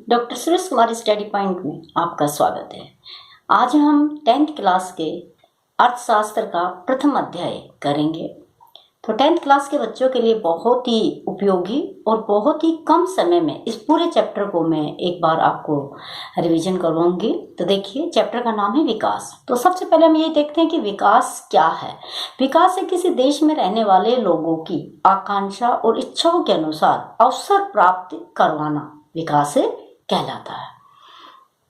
Doctor Suresh Kumar study point में आपका स्वागत है। आज हम 10th क्लास के अर्थशास्त्र का प्रथम अध्याय करेंगे। तो 10th क्लास के बच्चों के लिए बहुत ही उपयोगी और बहुत ही कम समय में इस पूरे चैप्टर को मैं एक बार आपको रिवीजन करवाऊंगी। तो देखिए, चैप्टर का नाम है विकास। तो सबसे पहले हम ये देखते हैं कि विकास क्या है। विकास है किसी देश में रहने वाले लोगों की आकांक्षा और इच्छाओं के अनुसार अवसर प्राप्त करवाना विकास कहलाता है।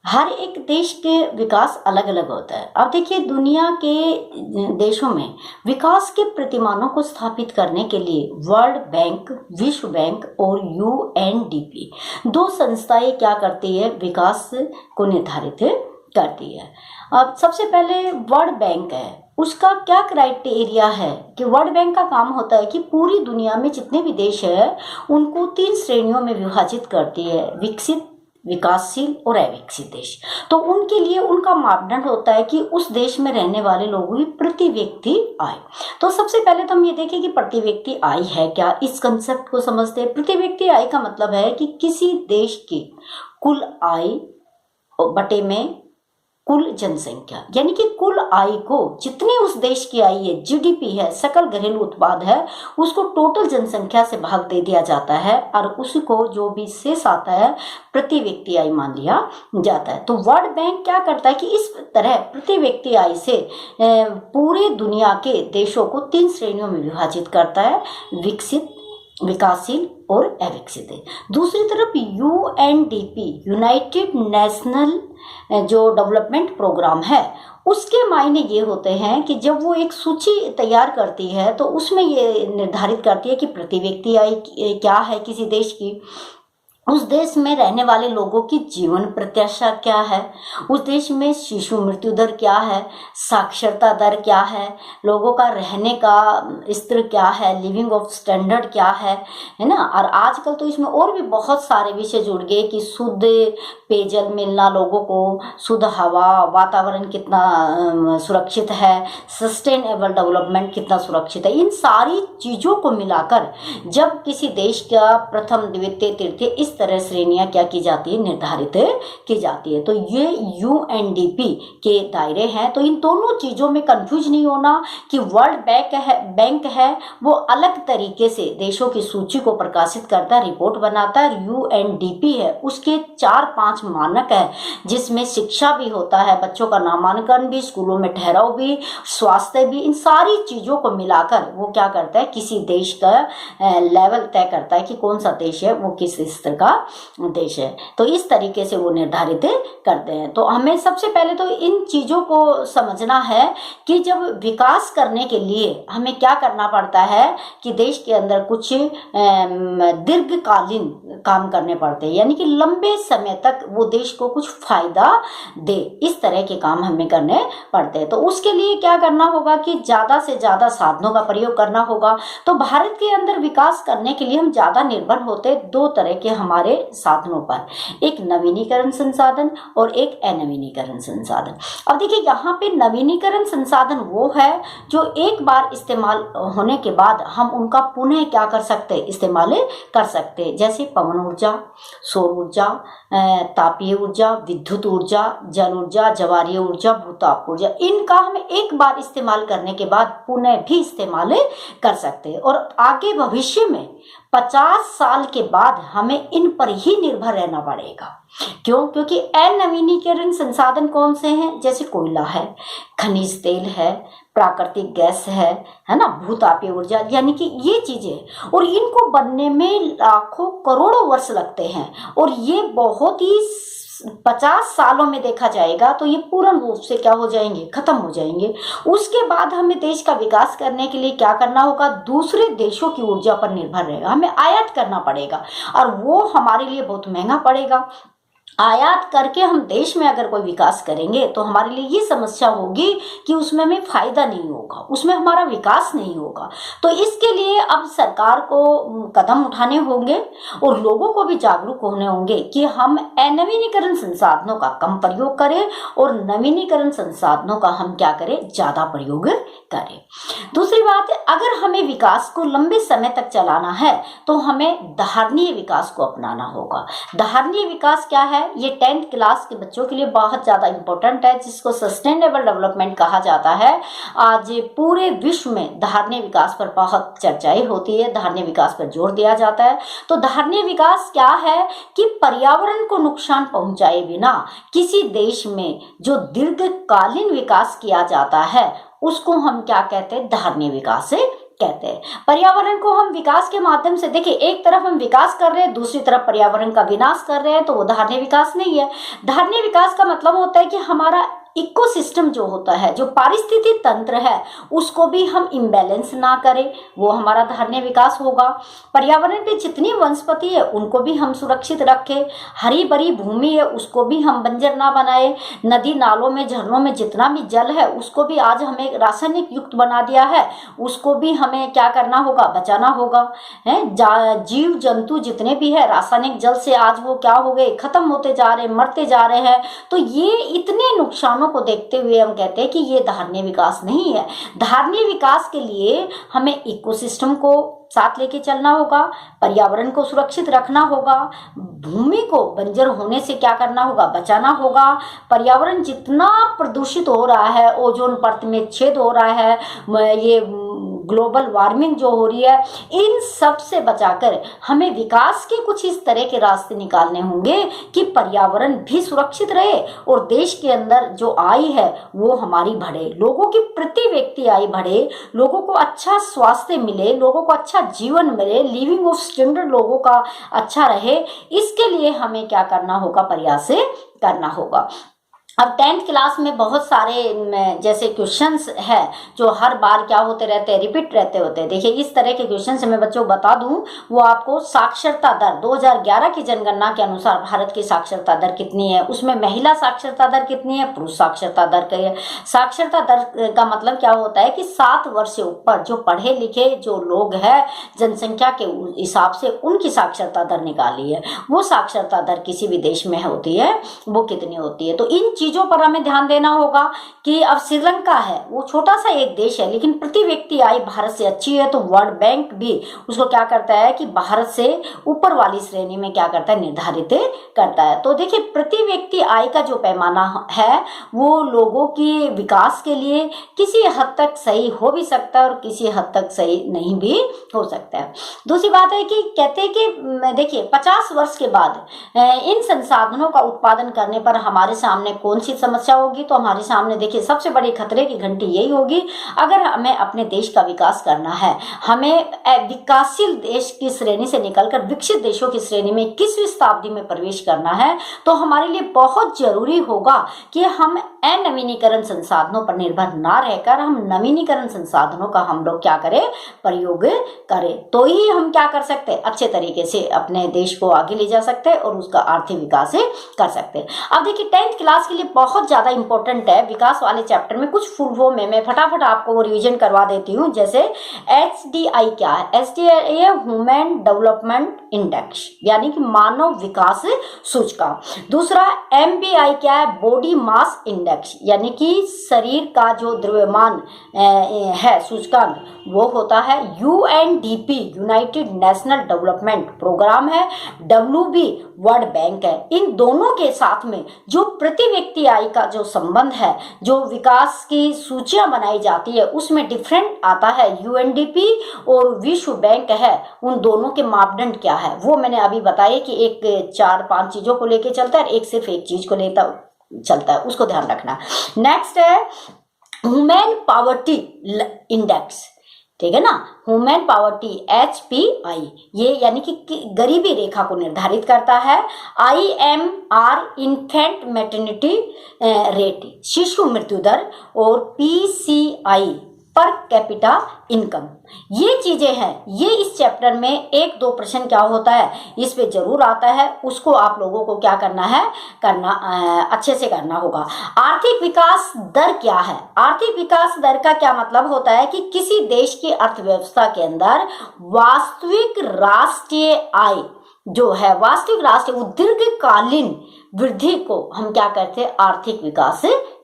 हर एक देश के विकास अलग अलग होता है। अब देखिए, दुनिया के देशों में विकास के प्रतिमानों को स्थापित करने के लिए वर्ल्ड बैंक, विश्व बैंक और यूएनडीपी दो संस्थाएं क्या करती है, विकास को निर्धारित करती है। अब सबसे पहले वर्ल्ड बैंक है, उसका क्या क्राइटेरिया है कि वर्ल्ड बैंक का काम होता है कि पूरी दुनिया में जितने भी देश है उनको 3 श्रेणियों में विभाजित करती है, विकसित, विकासशील और अविकसित देश। तो उनके लिए उनका मापदंड होता है कि उस देश में रहने वाले लोगों की प्रति व्यक्ति आय। तो सबसे पहले तो हम ये देखें कि प्रति व्यक्ति आय है क्या, इस कंसेप्ट को समझते हैं। प्रति व्यक्ति आय का मतलब है कि किसी देश की कुल आय बटे में कुल जनसंख्या, यानी कि कुल आय को जितनी उस देश की आय है, जीडीपी है, सकल घरेलू उत्पाद है, उसको टोटल जनसंख्या से भाग दे दिया जाता है और उसी को जो भी शेष आता है प्रति व्यक्ति आय मान लिया जाता है। तो वर्ल्ड बैंक क्या करता है कि इस तरह प्रति व्यक्ति आय से पूरे दुनिया के देशों को 3 श्रेणियों में विभाजित करता है, विकसित, विकासशील और अविकसित है। दूसरी तरफ यूएनडीपी, यूनाइटेड नेशनल जो डेवलपमेंट प्रोग्राम है, उसके मायने ये होते हैं कि जब वो एक सूची तैयार करती है तो उसमें ये निर्धारित करती है कि प्रति व्यक्ति आय क्या है किसी देश की, उस देश में रहने वाले लोगों की जीवन प्रत्याशा क्या है, उस देश में शिशु मृत्यु दर क्या है, साक्षरता दर क्या है, लोगों का रहने का स्तर क्या है, लिविंग ऑफ स्टैंडर्ड क्या है ना। और आजकल तो इसमें और भी बहुत सारे विषय जुड़ गए कि शुद्ध पेयजल मिलना लोगों को, शुद्ध हवा, वातावरण कितना सुरक्षित है, सस्टेनेबल डेवलपमेंट कितना सुरक्षित है। इन सारी चीज़ों को मिलाकर जब किसी देश का प्रथम, द्वितीय, तृतीय इस तरह श्रेणियां क्या की जाती है, निर्धारित की जाती है। तो ये यूएनडीपी के दायरे हैं। तो इन दोनों चीजों में कंफ्यूज नहीं होना कि वर्ल्ड बैंक है वो अलग तरीके से देशों की सूची को प्रकाशित करता है, रिपोर्ट बनाता है। यूएनडीपी है उसके 4-5 मानक है, जिसमें शिक्षा भी होता है, बच्चों का नामांकन भी, स्कूलों में ठहराव भी, स्वास्थ्य भी, इन सारी चीजों को मिलाकर वो क्या करता है, किसी देश का लेवल तय करता है कि कौन सा देश है वो किस स्तर का देश है। तो इस तरीके से वो निर्धारित करते हैं। तो हमें सबसे पहले तो इन चीजों को समझना है कि जब विकास करने के लिए हमें क्या करना पड़ता है कि देश के अंदर कुछ दीर्घकालीन काम करने पड़ते हैं, यानी कि लंबे समय तक वो देश को कुछ फायदा दे, इस तरह के काम हमें करने पड़ते हैं। तो उसके लिए क्या करना होगा कि ज्यादा से ज्यादा साधनों का प्रयोग करना होगा। तो भारत के अंदर विकास करने के लिए हम ज्यादा निर्भर होते 2 तरह के हमारे साधनों पर, एक नवीनीकरण संसाधन और एक अनवीनीकरण संसाधन। अब देखिए, यहाँ पे नवीनीकरण संसाधन वो है जो एक बार इस्तेमाल होने के बाद हम उनका पुनः क्या कर सकते हैं, इस्तेमाल कर सकते हैं। जैसे पवन ऊर्जा, सौर ऊर्जा, तापीय ऊर्जा, विद्युत ऊर्जा, जल ऊर्जा, ज्वारीय ऊर्जा, भूताप ऊर्जा, इनका हम एक बार इस्तेमाल करने के बाद पुनः भी इस्तेमाल कर सकते हैं। और आगे भविष्य में 50 साल के बाद हमें इन पर ही निर्भर रहना पड़ेगा। क्यों? क्योंकि अनवीनीकरण संसाधन कौन से हैं, जैसे कोयला है, खनिज तेल है, प्राकृतिक गैस है ना, भूतापीय ऊर्जा, यानी कि ये चीजें, और इनको बनने में लाखों करोड़ों वर्ष लगते हैं। और ये बहुत ही 50 सालों में देखा जाएगा तो ये पूर्ण रूप से क्या हो जाएंगे, खत्म हो जाएंगे। उसके बाद हमें देश का विकास करने के लिए क्या करना होगा, दूसरे देशों की ऊर्जा पर निर्भर रहेगा, हमें आयात करना पड़ेगा और वो हमारे लिए बहुत महंगा पड़ेगा। आयात करके हम देश में अगर कोई विकास करेंगे तो हमारे लिए ये समस्या होगी कि उसमें हमें फायदा नहीं होगा, उसमें हमारा विकास नहीं होगा। तो इसके लिए अब सरकार को कदम उठाने होंगे और लोगों को भी जागरूक होने होंगे कि हम नवीनीकरण संसाधनों का कम प्रयोग करें और नवीनीकरण संसाधनों का हम क्या करें, ज्यादा प्रयोग करें। दूसरी बात है, अगर हमें विकास को लंबे समय तक चलाना है तो हमें धारणीय विकास को अपनाना होगा। धारणीय विकास क्या है, ये 10th क्लास के बच्चों के लिए बहुत ज्यादा इंपॉर्टेंट है, जिसको सस्टेनेबल डेवलपमेंट कहा जाता है। आज पूरे विश्व में धारणीय विकास पर बहुत चर्चाएं होती है, धारणीय विकास पर जोर दिया जाता है। तो धारणीय विकास क्या है कि पर्यावरण को नुकसान पहुंचाए बिना किसी देश में जो दीर्घकालीन विकास किया जाता है उसको हम क्या कहते हैं, धारणीय विकास से कहते हैं। पर्यावरण को हम विकास के माध्यम से, देखिए एक तरफ हम विकास कर रहे हैं, दूसरी तरफ पर्यावरण का विनाश कर रहे हैं, तो वो धारणीय विकास नहीं है। धारणीय विकास का मतलब होता है कि हमारा इकोसिस्टम जो होता है, जो पारिस्थितिक तंत्र है, उसको भी हम इम्बैलेंस ना करें, वो हमारा धारणीय विकास होगा। पर्यावरण पे जितनी वनस्पति है उनको भी हम सुरक्षित रखें, हरी भरी भूमि है उसको भी हम बंजर ना बनाए, नदी नालों में झरनों में जितना भी जल है उसको भी आज हमें रासायनिक युक्त बना दिया है, उसको भी हमें क्या करना होगा, बचाना होगा। है जीव जंतु जितने भी है रासायनिक जल से आज वो क्या हो गए, खत्म होते जा रहे, मरते जा रहे हैं। तो ये इतने नुकसानों को देखते हुए हम कहते हैं कि ये धारणीय विकास नहीं है। धारणीय विकास के लिए हमें इकोसिस्टम को साथ लेके चलना होगा, पर्यावरण को सुरक्षित रखना होगा, भूमि को बंजर होने से क्या करना होगा, बचाना होगा। पर्यावरण जितना प्रदूषित हो रहा है, ओजोन परत में छेद हो रहा है, ये ग्लोबल वार्मिंग जो हो रही है, इन सब से बचाकर हमें विकास के कुछ इस तरह के रास्ते निकालने होंगे कि पर्यावरण भी सुरक्षित रहे और देश के अंदर जो आय है वो हमारी बढ़े, लोगों की प्रति व्यक्ति आय बढ़े, लोगों को अच्छा स्वास्थ्य मिले, लोगों को अच्छा जीवन मिले, लिविंग ऑफ स्टैंडर्ड लोगों का अच्छा रहे। इसके लिए हमें क्या करना होगा, प्रयास करना होगा। अब 10th क्लास में बहुत सारे जैसे क्वेश्चंस है जो हर बार क्या होते रहते हैं, रिपीट रहते होते हैं। देखिए इस तरह के क्वेश्चन से मैं बच्चों बता दूं, वो आपको साक्षरता दर 2011 की जनगणना के अनुसार भारत की साक्षरता दर कितनी है, उसमें महिला साक्षरता दर कितनी है, पुरुष साक्षरता दर क्या है। साक्षरता दर का मतलब क्या होता है कि 7 वर्ष से ऊपर जो पढ़े लिखे जो लोग हैं जनसंख्या के हिसाब से उनकी साक्षरता दर निकाली है, वो साक्षरता दर किसी भी देश में होती है वो कितनी होती है। तो इन चीजों पर हमें ध्यान देना होगा कि अब श्रीलंका है, वो छोटा सा एक देश है लेकिन प्रति व्यक्ति आय भारत से अच्छी है, तो वर्ल्ड बैंक भी उसको क्या करता है कि भारत से ऊपर वाली श्रेणी में क्या करता है, निर्धारित करता है। तो देखिए प्रति व्यक्ति आय का जो पैमाना है वो लोगों की विकास के लिए किसी हद तक सही हो भी सकता है और किसी हद तक सही नहीं भी हो सकता है। दूसरी बात है कि कहते हैं कि देखिए 50 वर्ष के बाद इन संसाधनों का उत्पादन करने पर हमारे सामने कौन सी समस्या होगी, तो हमारे सामने देखिए सबसे बड़ी खतरे की घंटी यही होगी, अगर हमें अपने देश का विकास करना है, हमें विकासशील देश की श्रेणी से निकलकर विकसित देशों की श्रेणी में 21वीं शताब्दी में प्रवेश करना है, तो हमारे लिए बहुत जरूरी होगा कि हम अनवीनीकरण संसाधनों पर निर्भर ना रहकर हम नवीनीकरण संसाधनों का हम लोग क्या करें, प्रयोग करें। तो ही हम क्या कर सकते हैं, अच्छे तरीके से अपने देश को आगे ले जा सकते हैं और उसका आर्थिक विकास कर सकते हैं। अब देखिए 10th क्लास के लिए बहुत ज्यादा इंपॉर्टेंट है, विकास वाले चैप्टर में कुछ फुल फॉर्म में मैं फटाफट आपको वो रिवीजन करवा देती हूँ। जैसे HDI क्या है, HDI है ह्यूमन डेवलपमेंट इंडेक्स यानी कि मानव विकास सूचकांक। दूसरा MBI क्या है, बॉडी मास इंडेक्स यानी कि शरीर का जो द्रव्यमान है सूचकांक वो होता है। UNDP United National Development Programme है। WB वर्ल्ड बैंक है। इन दोनों के साथ में जो प्रति व्यक्ति आय का जो संबंध है, जो विकास की सूचियां बनाई जाती है उसमें डिफरेंट आता है। UNDP और विश्व बैंक है, उन दोनों के मापदंड क्या है वो मैंने अभी बताया कि एक 4-5 चीजों को लेके चलता है, एक सिर्फ एक चीज को लेता चलता है, उसको ध्यान रखना। नेक्स्ट है ह्यूमन पॉवर्टी इंडेक्स, ठीक है ना, ह्यूमन पॉवर्टी HPI, ये यानी कि गरीबी रेखा को निर्धारित करता है। IMR इन्फेंट मैटरनिटी रेट शिशु मृत्यु दर और PCI पर कैपिटा इनकम। ये चीजें हैं, ये इस चैप्टर में 1-2 प्रश्न क्या होता है इस पे जरूर आता है, उसको आप लोगों को क्या करना है, अच्छे से करना होगा। आर्थिक विकास दर क्या है? आर्थिक विकास दर का क्या मतलब होता है कि किसी देश की अर्थव्यवस्था के अंदर वास्तविक राष्ट्रीय आय जो है, वास्तविक राष्ट्रीय दीर्घकालीन वृद्धि को हम क्या कहते हैं, आर्थिक विकास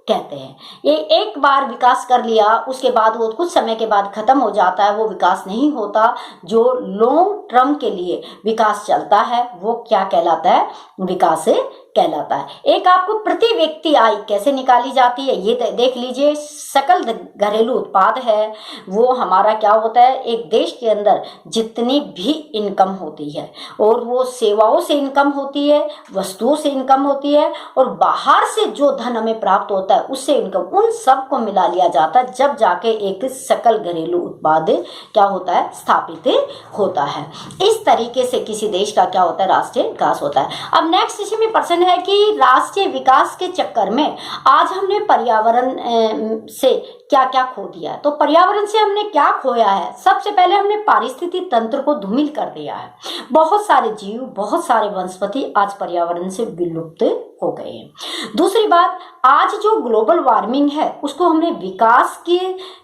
कहते हैं। ये एक बार विकास कर लिया उसके बाद वो कुछ समय के बाद खत्म हो जाता है, वो विकास नहीं होता। जो लॉन्ग टर्म के लिए विकास चलता है वो क्या कहलाता है, विकास कहलाता है। एक आपको प्रति व्यक्ति आय कैसे निकाली जाती है ये देख लीजिए। सकल घरेलू उत्पाद है वो हमारा क्या होता है, एक देश के अंदर जितनी भी इनकम होती है, और वो सेवाओं से इनकम होती है, वस्तुओं से इनकम होती है, और बाहर से जो धन हमें प्राप्त होता है उससे इनकम, उन सब को मिला लिया जाता है, जब जाके एक सकल घरेलू उत्पाद क्या होता है, स्थापित होता है। इस तरीके से किसी देश का क्या होता है, राष्ट्रीय विकास होता है। अब नेक्स्ट इसमें प्रश्न है कि राष्ट्रीय विकास के चक्कर में आज हमने पर्यावरण से क्या क्या खो दिया है। तो पर्यावरण से हमने क्या खोया है? सबसे पहले हमने पारिस्थितिक तंत्र को धूमिल कर दिया है। बहुत सारे जीव, बहुत सारे वनस्पति आज पर्यावरण से विलुप्त हो गए हैं। दूसरी बात, आज जो ग्लोबल वार्मिंग है उसको हमने विकास की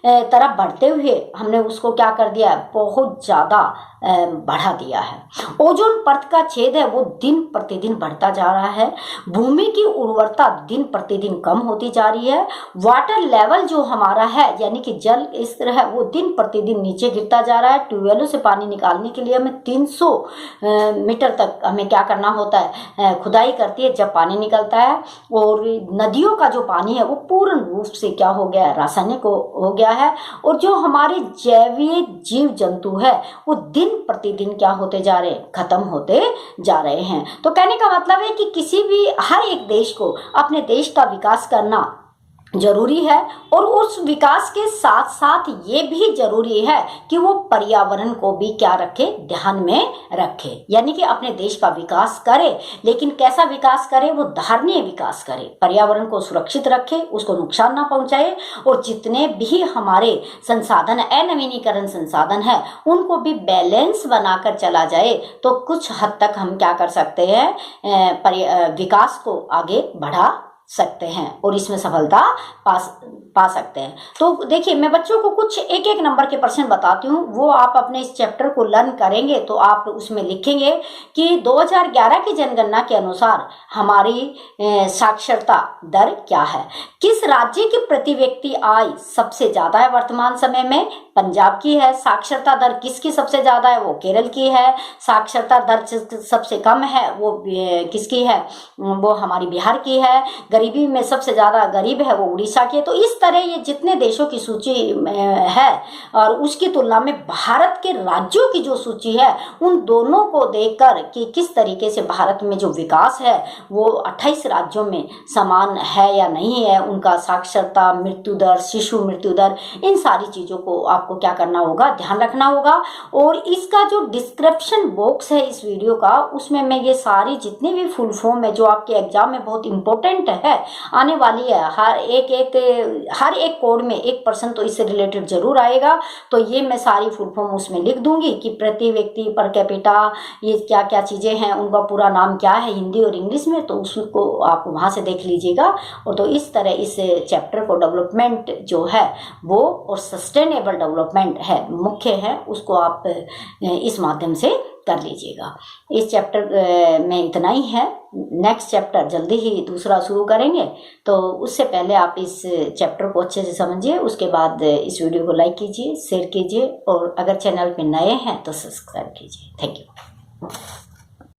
तरफ बढ़ते हुए हमने उसको क्या कर दिया है, बहुत ज्यादा बढ़ा दिया है। ओजोन परत का छेद है वो दिन प्रतिदिन बढ़ता जा रहा है। भूमि की उर्वरता दिन प्रतिदिन कम होती जा रही है। वाटर लेवल जो हमारा है, यानी कि जल स्तर है, वो दिन प्रतिदिन नीचे गिरता जा रहा है। ट्यूबवेलों से पानी निकालने के लिए हमें 300 मीटर तक हमें क्या करना होता है, खुदाई करती है जब पानी निकलता है। और नदियों का जो पानी है वो पूर्ण रूप से क्या हो गया है, रासायनिक हो गया है। और जो हमारे जैविक जीव जंतु है वो दिन प्रतिदिन क्या होते जा रहे हैं, खत्म होते जा रहे हैं। तो कहने का मतलब है कि किसी भी हर एक देश को अपने देश का विकास करना जरूरी है, और उस विकास के साथ साथ ये भी जरूरी है कि वो पर्यावरण को भी क्या रखे, ध्यान में रखे। यानी कि अपने देश का विकास करे, लेकिन कैसा विकास करे, वो धारणीय विकास करे, पर्यावरण को सुरक्षित रखे, उसको नुकसान ना पहुंचाए, और जितने भी हमारे संसाधन, अनवीनीकरण संसाधन है, उनको भी बैलेंस बनाकर चला जाए तो कुछ हद तक हम क्या कर सकते हैं, विकास को आगे बढ़ा सकते हैं और इसमें सफलता पा सकते हैं। तो देखिए, मैं बच्चों को कुछ एक एक नंबर के प्रश्न बताती हूँ, वो आप अपने इस चैप्टर को लर्न करेंगे तो आप उसमें लिखेंगे कि 2011 की जनगणना के अनुसार हमारी साक्षरता दर क्या है। किस राज्य की प्रति व्यक्ति आय सबसे ज्यादा है वर्तमान समय में? पंजाब की है। साक्षरता दर किसकी सबसे ज्यादा है? वो केरल की है। साक्षरता दर सबसे कम है वो किसकी है? वो हमारी बिहार की है। गरीबी में सबसे ज्यादा गरीब है वो उड़ीसा की है। तो इस तरह ये जितने देशों की सूची है और उसकी तुलना में भारत के राज्यों की जो सूची है, उन दोनों को देखकर कि किस तरीके से भारत में जो विकास है वो 28 राज्यों में समान है या नहीं है, उनका साक्षरता, मृत्यु दर, शिशु मृत्यु दर, इन सारी चीजों को आपको क्या करना होगा, ध्यान रखना होगा। और इसका जो डिस्क्रिप्शन बॉक्स है इस वीडियो का, उसमें मैं ये सारी जितनी भी फुल फॉर्म है जो आपके एग्जाम में बहुत इंपॉर्टेंट है, आने वाली है, हर एक कोड में 1% तो इससे रिलेटेड जरूर आएगा। तो ये मैं सारी फुल फॉर्म उसमें लिख दूंगी कि प्रति व्यक्ति, पर कैपिटा, ये क्या क्या चीजें हैं, उनका पूरा नाम क्या है हिंदी और इंग्लिश में, तो उसको आप वहां से देख लीजिएगा। और तो इस तरह इस चैप्टर को डेवलपमेंट जो है वो और सस्टेनेबल डेवलपमेंट है मुख्य है, उसको आप इस माध्यम से कर लीजिएगा। इस चैप्टर में इतना ही है। नेक्स्ट चैप्टर जल्दी ही दूसरा शुरू करेंगे, तो उससे पहले आप इस चैप्टर को अच्छे से समझिए। उसके बाद इस वीडियो को लाइक कीजिए, शेयर कीजिए, और अगर चैनल पे नए हैं तो सब्सक्राइब कीजिए। Thank you.